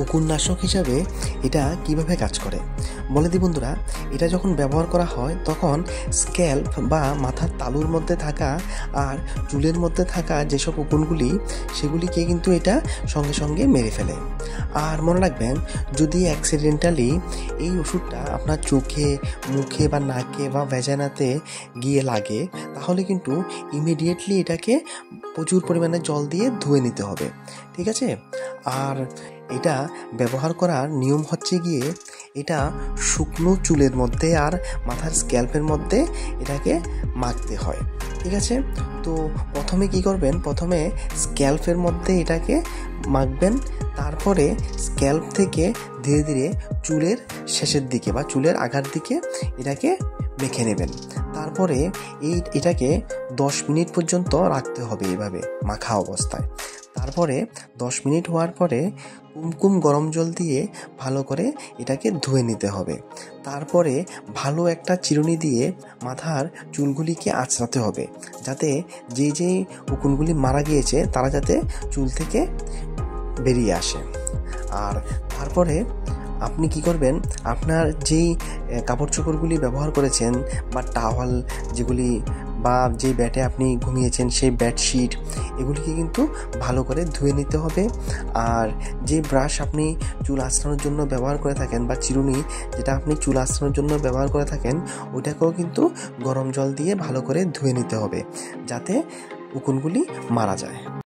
উকুননাশক হিসাবে এটা কিভাবে কাজ করে বলে দিই বন্ধুরা। এটা যখন ব্যবহার করা হয় তখন স্ক্যাল্প বা মাথার তালুর মধ্যে থাকা আর চুলের মধ্যে থাকা যেসব উকুনগুলি সেগুলিকে কিন্তু এটা সঙ্গে সঙ্গে মেরে ফেলে। আর মনে রাখবেন, যদি অ্যাক্সিডেন্টালি এই ওষুধটা আপনার চোখে, মুখে বা নাকে বা ভ্যাজানাতে গিয়ে লাগে তাহলে কিন্তু ইমিডিয়েটলি এটাকে প্রচুর পরিমাণে জল দিয়ে ধুয়ে নিতে হবে, ঠিক আছে? আর এটা ব্যবহার করার নিয়ম হচ্ছে গিয়ে এটা শুকনো চুলের মধ্যে আর মাথার স্ক্যাল্পের মধ্যে এটাকে মাখতে হয়, ঠিক আছে? তো প্রথমে কি করবেন, প্রথমে স্ক্যাল্পের মধ্যে এটাকে মাখবেন, তারপরে স্ক্যাল্প থেকে ধীরে ধীরে চুলের শেষের দিকে বা চুলের আগার দিকে এটাকে মেখে নেবেন। তারপরে এটাকে 10 মিনিট পর্যন্ত রাখতে হবে এইভাবে মাখা অবস্থায়। তারপরে 10 মিনিট হওয়ার পরে কুমকুম গরম জল দিয়ে ভালো করে এটাকে ধুয়ে নিতে হবে। তারপরে ভালো একটা চিরুনি দিয়ে মাথার চুলগুলিকে আঁচড়াতে হবে, যাতে যেই উকুনগুলি মারা গিয়েছে তারা যাতে চুল থেকে বেরিয়ে আসে। আর তারপরে আপনি কি করবেন, আপনার যেই কাপড় চোপড়গুলি ব্যবহার করেছেন বা টাওয়াল যেগুলি বা যে ব্যাটে আপনি ঘুমিয়েছেন সেই বেডশিট এগুলিকে কিন্তু ভালো করে ধুয়ে নিতে হবে। আর যে ব্রাশ আপনি চুল আঁচড়ানোর জন্য ব্যবহার করে থাকেন বা চিরুনি যেটা আপনি চুল আঁচড়ানোর জন্য ব্যবহার করে থাকেন ওইটাকেও কিন্তু গরম জল দিয়ে ভালো করে ধুয়ে নিতে হবে, যাতে উকুনগুলি মারা যায়।